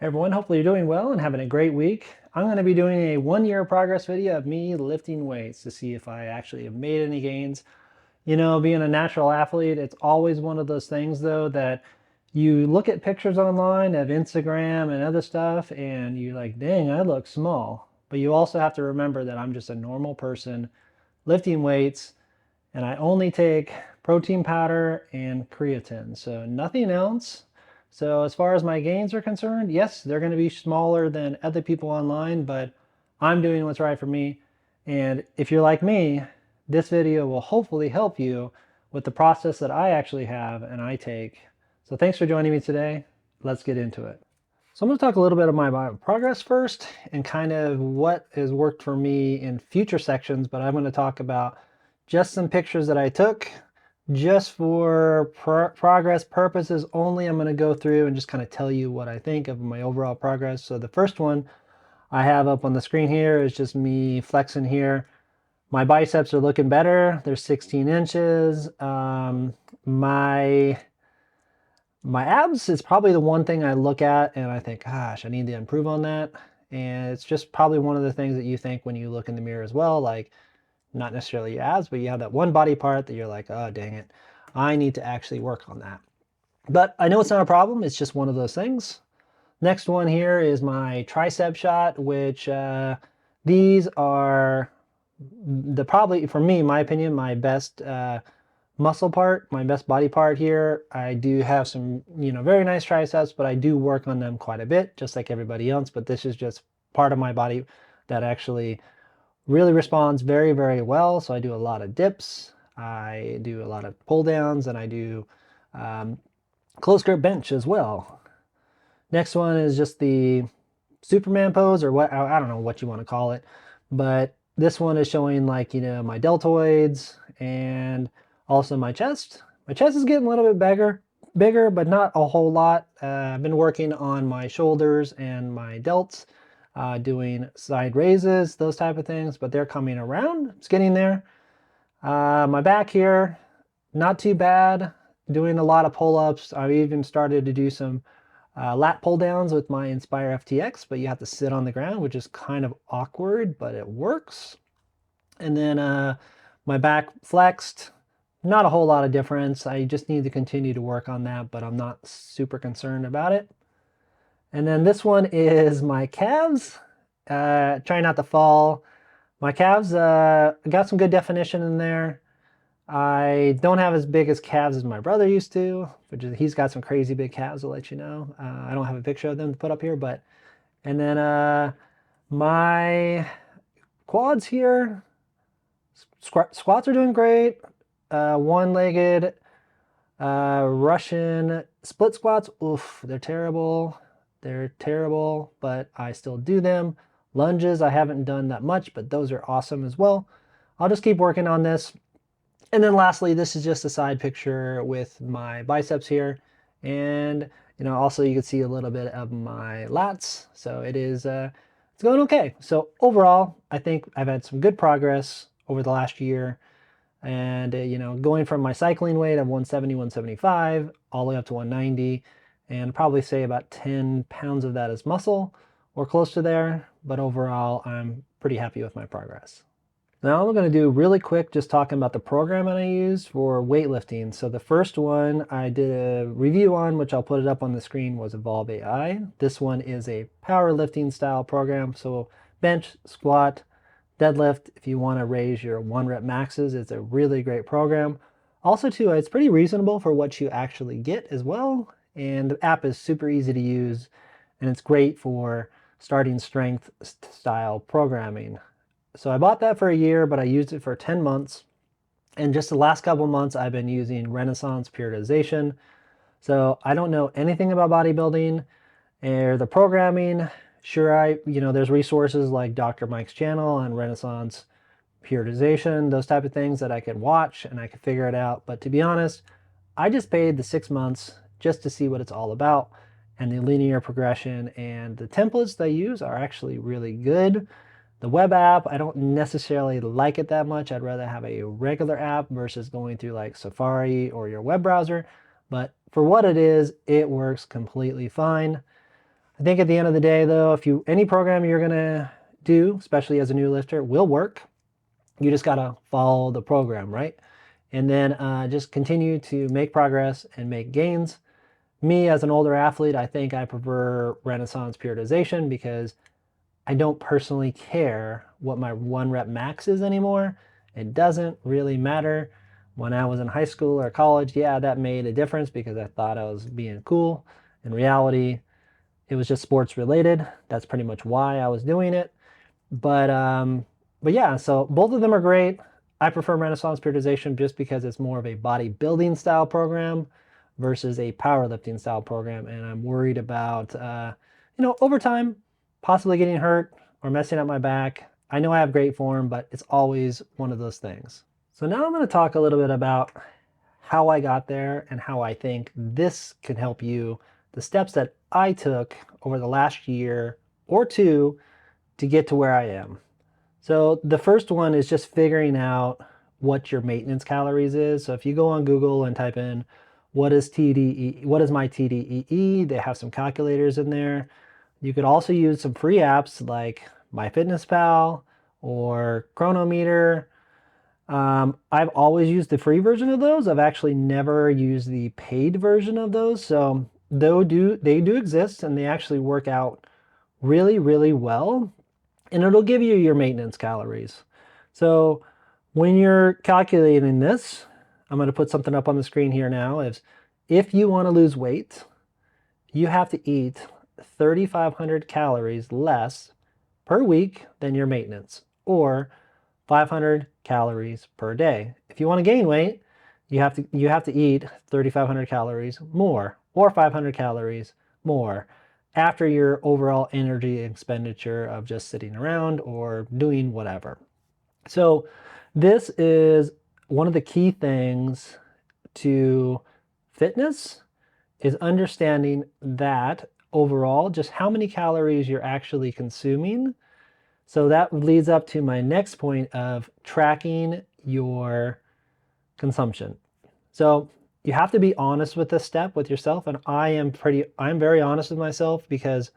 Hey everyone, hopefully you're doing well and having a great week. I'm going to be doing a 1 year progress video of me lifting weights to see if I actually have made any gains. You know, being a natural athlete, it's always one of those things though that you look at pictures online of Instagram and other stuff and you're like, dang, I look small. But you also have to remember that I'm just a normal person lifting weights and I only take protein powder and creatine, so nothing else. So as far as my gains are concerned, yes, they're going to be smaller than other people online, but I'm doing what's right for me. And if you're like me, this video will hopefully help you with the process that I actually have and I take. So thanks for joining me today. Let's get into it. So I'm going to talk a little bit of my progress first and kind of what has worked for me in future sections, but I'm going to talk about just some pictures that I took just for progress purposes only. I'm going to go through and just kind of tell you what I think of my overall progress. So the first one I have up on the screen here is just me flexing here. My biceps are looking better. They're 16 inches. My abs is probably the one thing I look at and I think, gosh, I need to improve on that. And it's just probably one of the things that you think when you look in the mirror as well, like not necessarily your abs, but you have that one body part that you're like, oh, dang it, I need to actually work on that. But I know it's not a problem. It's just one of those things. Next one here is my tricep shot, which these are probably, for me, my opinion, my best muscle part, my best body part here. I do have some, very nice triceps, but I do work on them quite a bit, just like everybody else. But this is just part of my body that actually really responds very, very well. So I do a lot of dips, I do a lot of pull downs, and I do close grip bench as well. Next one is just the Superman pose, or what, I don't know what you want to call it, but this one is showing like, my deltoids and also my chest. My chest is getting a little bit bigger, but not a whole lot. I've been working on my shoulders and my delts, doing side raises, those type of things, but they're coming around. It's getting there. My back here, not too bad. Doing a lot of pull-ups. I've even started to do some lat pull downs with my Inspire FTX, but you have to sit on the ground, which is kind of awkward, but it works. And then my back flexed, not a whole lot of difference. I just need to continue to work on that, but I'm not super concerned about it. And then this one is my calves. Try not to fall. My calves got some good definition in there. I don't have as big as calves as my brother used to, but he's got some crazy big calves, I'll let you know. I don't have a picture of them to put up here, but, and then my quads here, squats are doing great. One-legged Russian split squats, oof, they're terrible. They're terrible, but I still do them. Lunges, I haven't done that much, but those are awesome as well. I'll just keep working on this. And then lastly, this is just a side picture with my biceps here. And, also you can see a little bit of my lats. So it is, it's going okay. So overall, I think I've had some good progress over the last year. And, going from my cycling weight of 170, 175, all the way up to 190, and probably say about 10 pounds of that is muscle or close to there. But overall, I'm pretty happy with my progress. Now I'm going to do really quick just talking about the program that I use for weightlifting. So the first one I did a review on, which I'll put it up on the screen, was Evolve AI. This one is a powerlifting style program. So bench, squat, deadlift, if you want to raise your 1 rep maxes, it's a really great program. Also too, it's pretty reasonable for what you actually get as well. And the app is super easy to use and it's great for starting strength style programming. So I bought that for a year, but I used it for 10 months. And just the last couple months, I've been using Renaissance periodization. So I don't know anything about bodybuilding or the programming. Sure, there's resources like Dr. Mike's channel and Renaissance periodization, those type of things that I could watch and I could figure it out. But to be honest, I just paid the 6 months just to see what it's all about. And the linear progression and the templates they use are actually really good. The web app, I don't necessarily like it that much. I'd rather have a regular app versus going through like Safari or your web browser. But for what it is, it works completely fine. I think at the end of the day though, if any program you're gonna do, especially as a new lifter, will work. You just gotta follow the program, right? And then just continue to make progress and make gains. Me as an older athlete, I think I prefer Renaissance periodization because I don't personally care what my 1 rep max is anymore. It doesn't really matter. When I was in high school or college, yeah, that made a difference because I thought I was being cool. In reality, it was just sports related. That's pretty much why I was doing it. But yeah, so both of them are great. I prefer Renaissance periodization just because it's more of a bodybuilding style program versus a powerlifting style program, and I'm worried about over time possibly getting hurt or messing up my back. I know I have great form, but it's always one of those things. So now I'm going to talk a little bit about how I got there and how I think this can help you, the steps that I took over the last year or two to get to where I am. So the first one is just figuring out what your maintenance calories is. So if you go on Google and type in what is TDEE, what is my TDEE, they have some calculators in there. You could also use some free apps like MyFitnessPal or Cronometer. I've always used the free version of those. I've actually never used the paid version of those. So they do exist and they actually work out really, really well. And it'll give you your maintenance calories. So when you're calculating this, I'm going to put something up on the screen here now, is if you want to lose weight, you have to eat 3,500 calories less per week than your maintenance, or 500 calories per day. If you want to gain weight, you have to eat 3,500 calories more, or 500 calories more after your overall energy expenditure of just sitting around or doing whatever. So this is one of the key things to fitness, is understanding that overall just how many calories you're actually consuming. So that leads up to my next point of tracking your consumption. So you have to be honest with this step with yourself, and I'm very honest with myself because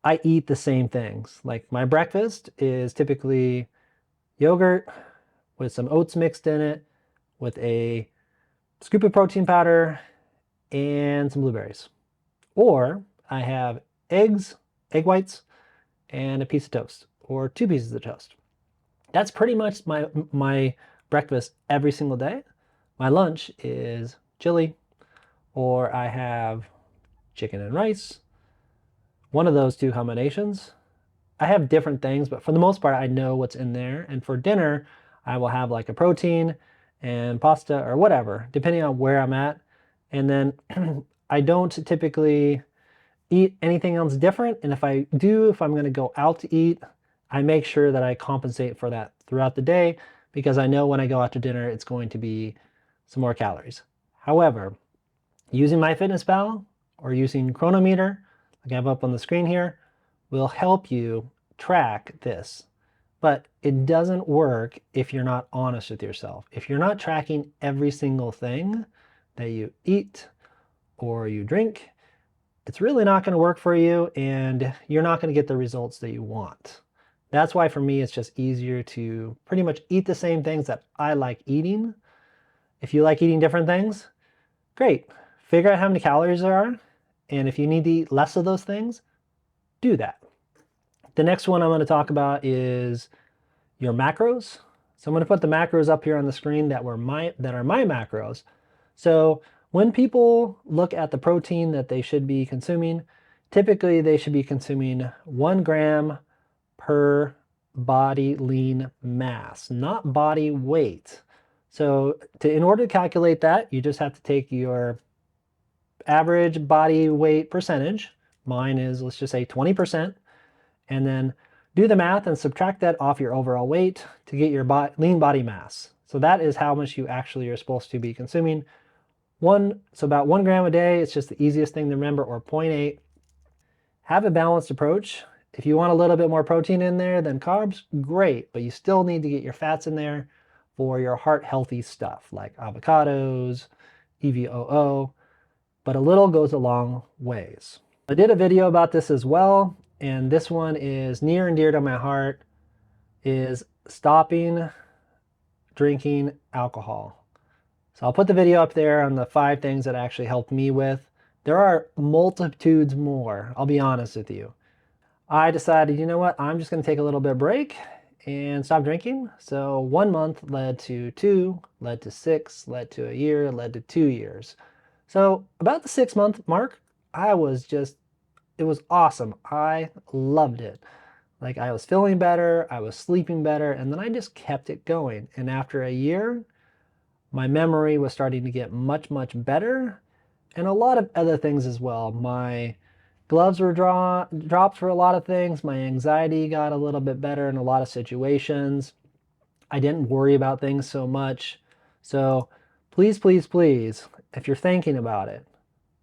I eat the same things. Like my breakfast is typically yogurt with some oats mixed in it, with a scoop of protein powder and some blueberries. Or I have eggs, egg whites, and a piece of toast, or 2 pieces of toast. That's pretty much my breakfast every single day. My lunch is chili, or I have chicken and rice, one of those two combinations. I have different things, but for the most part, I know what's in there. And for dinner, I will have like a protein and pasta or whatever, depending on where I'm at. And then I don't typically eat anything else different. And if I do, if I'm going to go out to eat, I make sure that I compensate for that throughout the day because I know when I go out to dinner, it's going to be some more calories. However, using MyFitnessPal or using Cronometer, like I have up on the screen here, will help you track this. But it doesn't work if you're not honest with yourself. If you're not tracking every single thing that you eat or you drink, it's really not going to work for you and you're not going to get the results that you want. That's why for me, it's just easier to pretty much eat the same things that I like eating. If you like eating different things, great. Figure out how many calories there are. And if you need to eat less of those things, do that. The next one I'm going to talk about is your macros. So I'm going to put the macros up here on the screen that are my macros. So when people look at the protein that they should be consuming, typically they should be consuming 1 gram per body lean mass, not body weight. So in order to calculate that, you just have to take your average body weight percentage. Mine is, let's just say 20%, and then do the math and subtract that off your overall weight to get your lean body mass. So that is how much you actually are supposed to be consuming. So about 1 gram a day, it's just the easiest thing to remember, or 0.8. Have a balanced approach. If you want a little bit more protein in there than carbs, great, but you still need to get your fats in there for your heart healthy stuff like avocados, EVOO, but a little goes a long ways. I did a video about this as well, and this one is near and dear to my heart, is stopping drinking alcohol. So I'll put the video up there on the 5 things that actually helped me with. There are multitudes more, I'll be honest with you. I decided, you know what, I'm just going to take a little bit of break and stop drinking. So 1 month led to 2, led to 6, led to a year, led to 2 years. So about the 6-month mark, it was awesome. I loved it. Like I was feeling better, I was sleeping better, and then I just kept it going. And after a year, my memory was starting to get much, much better, and a lot of other things as well. My gloves were dropped for a lot of things. My anxiety got a little bit better in a lot of situations. I didn't worry about things so much. So please, please, please, if you're thinking about it,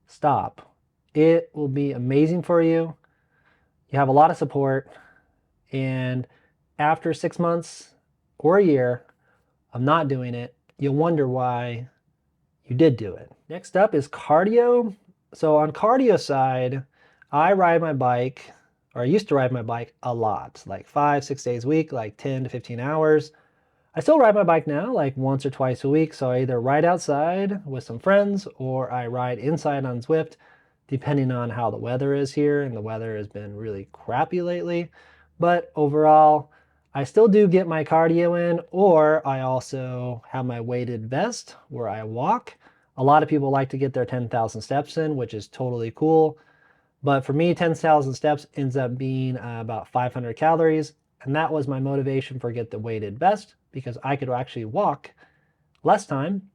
stop. It will be amazing for you. You have a lot of support. And after 6 months or a year of not doing it, you'll wonder why you did do it. Next up is cardio. So on cardio side, I ride my bike, or I used to ride my bike a lot, like 5, 6 days a week, like 10 to 15 hours. I still ride my bike now, like once or twice a week. So I either ride outside with some friends or I ride inside on Zwift, depending on how the weather is here. And the weather has been really crappy lately. But overall, I still do get my cardio in, or I also have my weighted vest where I walk. A lot of people like to get their 10,000 steps in, which is totally cool. But for me, 10,000 steps ends up being about 500 calories. And that was my motivation for get the weighted vest, because I could actually walk less time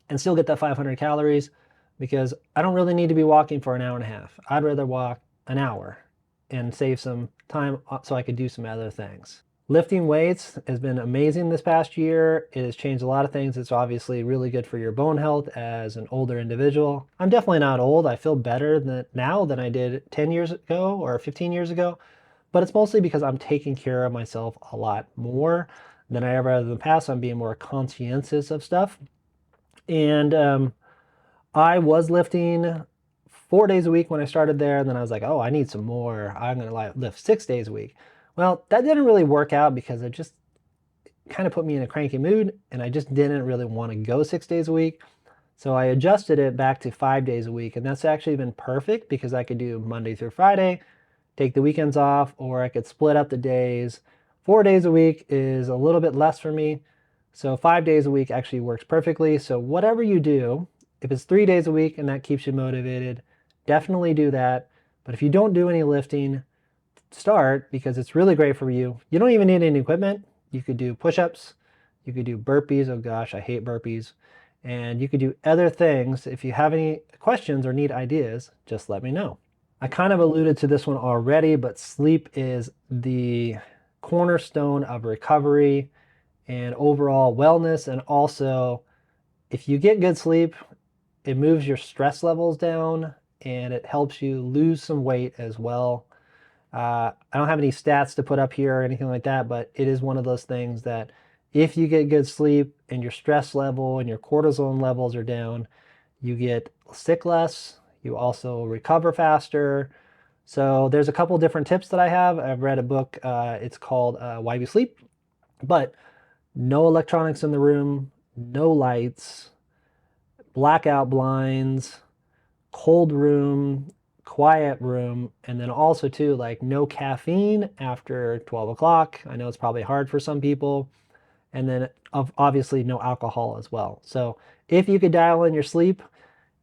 and still get that 500 calories, because I don't really need to be walking for an hour and a half. I'd rather walk an hour and save some time so I could do some other things. Lifting weights has been amazing this past year. It has changed a lot of things. It's obviously really good for your bone health as an older individual. I'm definitely not old. I feel better now than I did 10 years ago or 15 years ago, but it's mostly because I'm taking care of myself a lot more than I ever have in the past. I'm being more conscientious of stuff. And I was lifting 4 days a week when I started there, and then I was like, oh, I need some more. I'm going to lift 6 days a week. Well, that didn't really work out because it just kind of put me in a cranky mood, and I just didn't really want to go 6 days a week. So I adjusted it back to 5 days a week, and that's actually been perfect because I could do Monday through Friday, take the weekends off, or I could split up the days. 4 days a week is a little bit less for me, so 5 days a week actually works perfectly. So whatever you do, if it's 3 days a week and that keeps you motivated, definitely do that. But if you don't do any lifting, start, because it's really great for you. You don't even need any equipment. You could do push-ups, you could do burpees. Oh gosh, I hate burpees. And you could do other things. If you have any questions or need ideas, just let me know. I kind of alluded to this one already, but sleep is the cornerstone of recovery and overall wellness. And also, if you get good sleep, it moves your stress levels down and it helps you lose some weight as well. I don't have any stats to put up here or anything like that, but it is one of those things that if you get good sleep and your stress level and your cortisol levels are down, you get sick less, you also recover faster. So there's a couple different tips that I have. I've read a book, it's called Why We Sleep, but no electronics in the room, no lights, blackout blinds, cold room, quiet room, and then also too, like no caffeine after 12 o'clock. I know it's probably hard for some people. And then obviously no alcohol as well. So if you could dial in your sleep,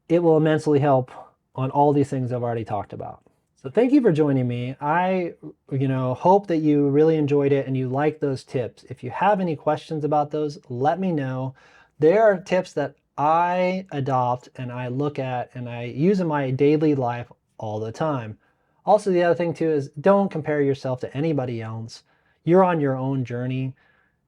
it will immensely help on all these things I've already talked about. So thank you for joining me. I, hope that you really enjoyed it and you like those tips. If you have any questions about those, let me know. There are tips that I adopt and I look at and I use in my daily life all the time. Also, the other thing too is don't compare yourself to anybody else. You're on your own journey.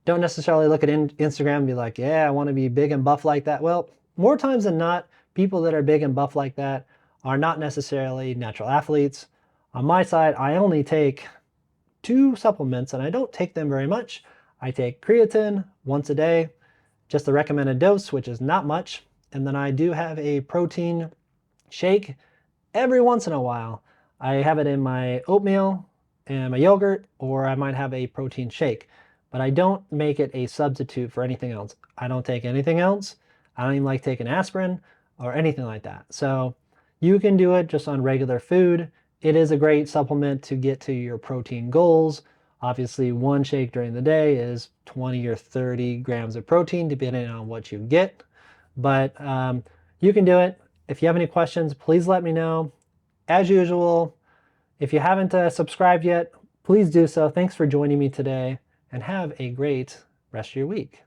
Don't necessarily look at Instagram and be like, yeah, I want to be big and buff like that. Well, more times than not, people that are big and buff like that are not necessarily natural athletes. On my side, I only take 2 supplements and I don't take them very much. I take creatine once a day, just the recommended dose, which is not much. And then I do have a protein shake every once in a while. I have it in my oatmeal and my yogurt, or I might have a protein shake, but I don't make it a substitute for anything else. I don't take anything else. I don't even like taking aspirin or anything like that. So you can do it just on regular food. It is a great supplement to get to your protein goals. Obviously, one shake during the day is 20 or 30 grams of protein, depending on what you get. But you can do it. If you have any questions, please let me know. As usual, if you haven't subscribed yet, please do so. Thanks for joining me today, and have a great rest of your week.